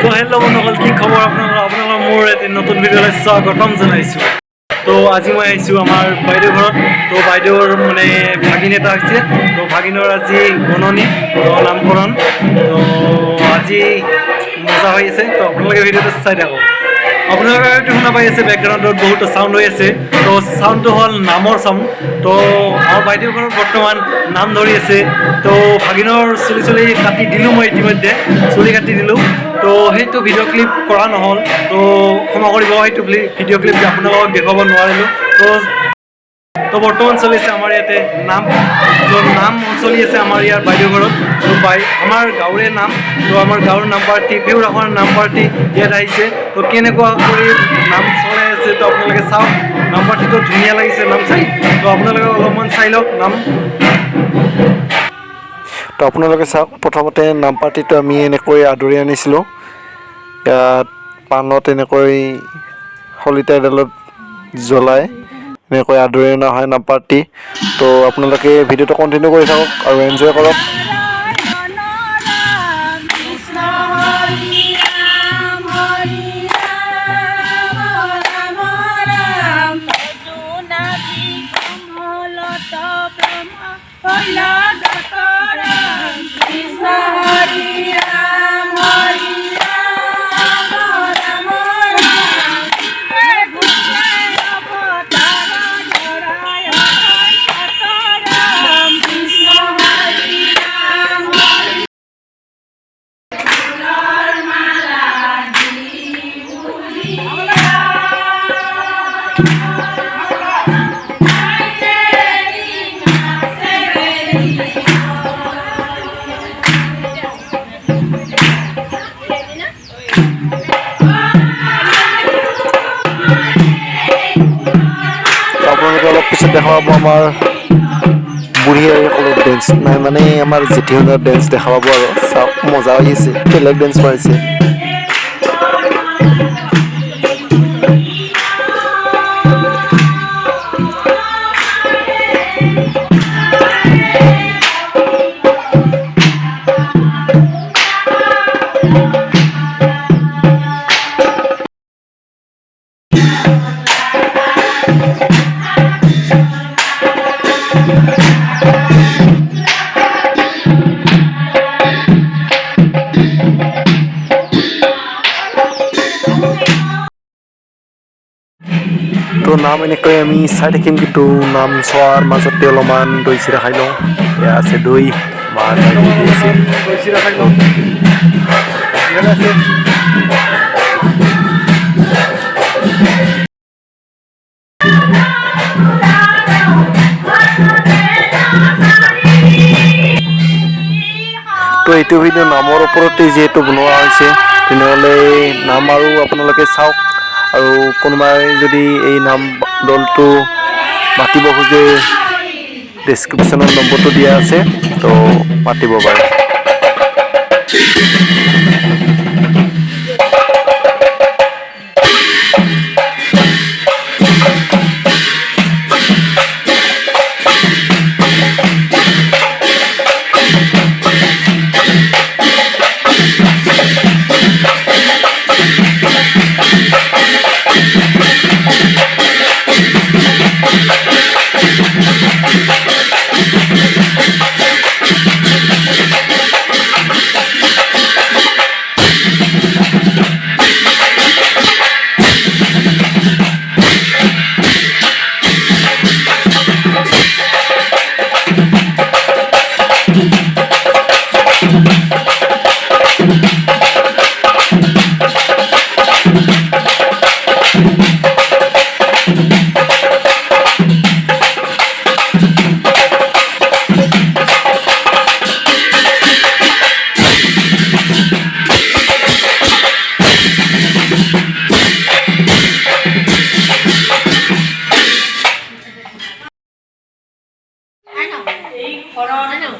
তো হেল্ল' বন্ধুসকল, কি খবৰ আপোনালোকৰ মোৰ এটি নতুন ভিডিঅ'লৈ স্বাগতম জনাইছোঁ। তো আজি মই আহিছোঁ আমাৰ বাইদেউ ঘৰত। তো বাইদেউৰ মানে ভাগিন এটা হৈছে। তো ভাগিনৰ আজি গণনি নামকৰণ। তো আজি মজা হৈ আছে। তো আপোনালোকে ভিডিঅ'টো চাই থাকক। আপোনালোকে হয়তো শুনা পাই আছে বেকগ্ৰাউণ্ডত বহুতো চাউণ্ড হৈ আছে। তো চাউণ্ডটো হ'ল নামৰ চাউণ্ড। তো আমাৰ বাইদেউ ঘৰত বৰ্তমান নাম ধৰি আছে। তো ভাগিনৰ চুলি কাটি দিলোঁ, মই ইতিমধ্যে চুলি কাটি দিলোঁ। তো সেইটো ভিডিঅ' ক্লিপ কৰা নহ'ল। তো ক্ষমা কৰিব, সেইটো ভিডিঅ' ক্লিপ আপোনালোকক দেখুৱাব নোৱাৰিলোঁ। তো বৰ্তমান চলি আছে আমাৰ ইয়াতে নাম চলি আছে আমাৰ ইয়াৰ বাইদেউ ঘৰত। তো আমাৰ গাঁৱৰে নাম। তো আমাৰ গাঁৱৰ নাম পাৰ্টি, fehurakhowa নাম পাৰ্টি ইয়াত আহিছে। তো কেনেকুৱা কৰি নাম চলাই আছে তো আপোনালোকে চাওক। নাম পাৰ্টিটো ধুনীয়া লাগিছে নাম চাই। তো আপোনালোকে অলপমান চাই লওক নাম। তো আপোনালোকে চাওক, প্ৰথমতে নাম পাৰ্টিটো আমি এনেকৈ আদৰি আনিছিলোঁ। ইয়াত পাণত এনেকৈ শলিতা এডালত জ্বলাই এনেকৈ আদৰি অনা হয় নাম পাৰ্টি। তো আপোনালোকে ভিডিঅ'টো কণ্টিনিউ কৰি থাকক আৰু এনজয় কৰক। আপোনালোকে অলপ পিছত দেখা পাব আমাৰ বুঢ়ী আইসকলৰ ডেন্স, নাই মানে আমাৰ জেঠীহঁতৰ ডেন্স দেখা পাব আৰু চাওক, মজা হৈ আছে, বেলেগ ডেন্স মাৰিছে। তো নাম এনেকৈ আমি চাই থাকিম, কিন্তু নাম চোৱাৰ মাজতে অলপমান দৈ চিৰা খাই লওঁ। এয়া আছে দৈ, মা দৈ দি আছে, দৈ চিৰা খাই লওঁ। তো এইটো ভিডিঅ' নামৰ ওপৰতে যিহেতু বনোৱা হৈছে, তেনেহ'লে নাম আৰু আপোনালোকে চাওক। আৰু কোনোবাই যদি এই নাম দলটো মাতিব খোজে, ডেছক্ৰিপশ্যনত নম্বৰটো দিয়া আছে, তো মাতিব পাৰে।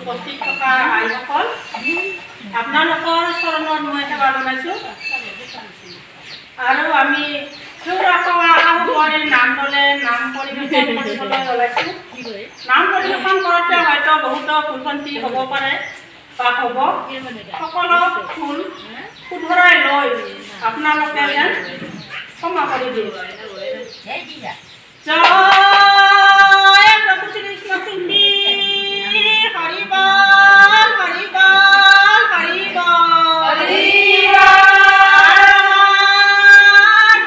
উপস্থিত থকা আইসকল, আপোনালোকৰ চৰণত মই সেৱা জনাইছোঁ। আৰু আমি fehurakhowa বোৱাৰীৰ নাম দলে নাম পৰিৱেশন কৰিবলৈ ওলাইছোঁ। নাম পৰিৱেশন কৰোঁতে হয়তো বহুতো ভুল ভ্ৰান্তি হ'ব পাৰে বা হ'ব। সকলো ভুল শুধৰাই লৈ আপোনালোকে যেন ক্ষমা কৰি দিয়ে জয় প্ৰভু শ্ৰীকৃষ্ণ তুলসী হৰি বল হৰি বল হৰি বল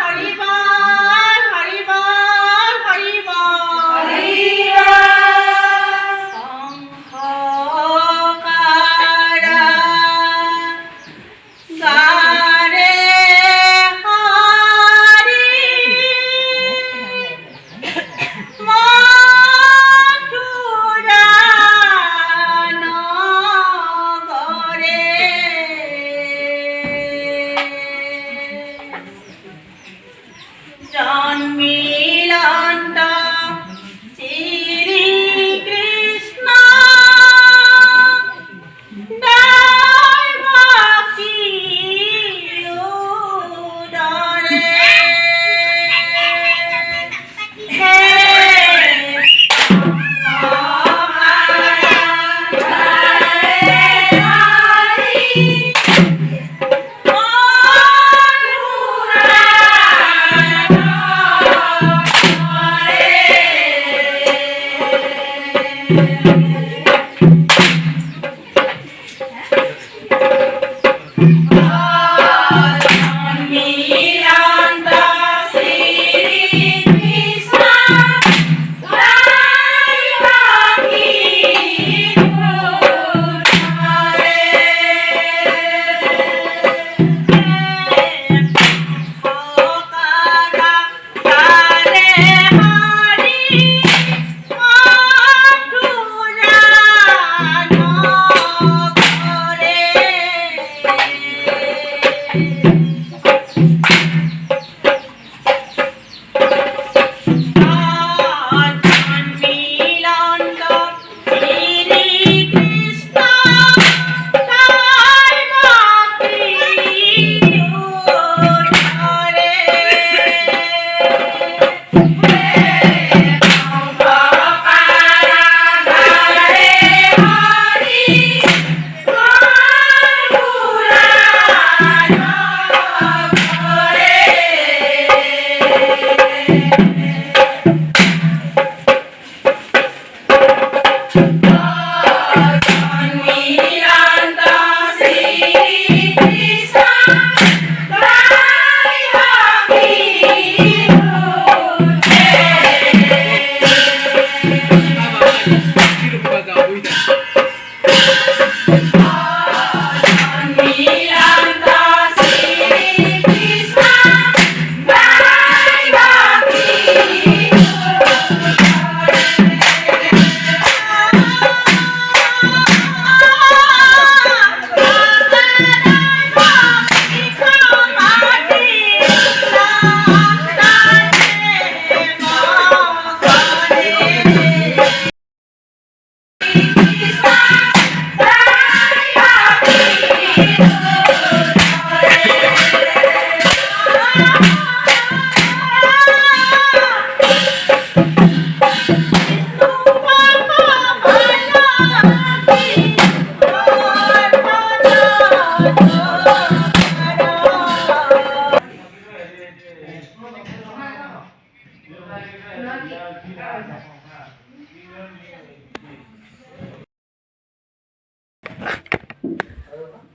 হৰি বল হৰি বল হৰি বল শংকৰা গাৰে হৰি মথুৰা নগৰে জন্মিলন্ত শ্ৰীকৃষ্ণ দৈৱকী উদৰে হে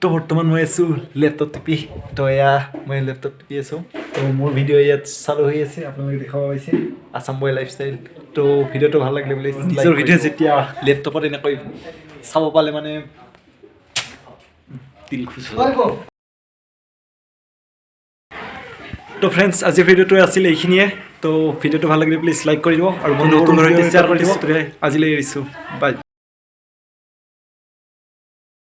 তো বৰ্তমান মই আছোঁ লেপটপ টিপি তো এয়া মই লেপটপ টিপি আছোঁ তো মোৰ ভিডিঅ' ইয়াত চালু হৈ আছে আপোনালোকে দেখাব পাইছে আছাম বয় লাইফষ্টাইল তো ভিডিঅ'টো ভাল লাগিলে বুলি নিজৰ ভিডিঅ' যেতিয়া লেপটপত এনেকৈ চাব পালে মানে দিল খুচ হয়। তো ফ্ৰেণ্ডছ আজিৰ ভিডিঅ'টো আছিলে এইখিনিয়ে তো ভিডিঅ'টো ভাল লাগিলে প্লিজ লাইক কৰি দিব আৰু বন্ধুসকলৰ সৈতে শ্বেয়াৰ কৰি দিব আজিলৈ এৰিছোঁ বাই।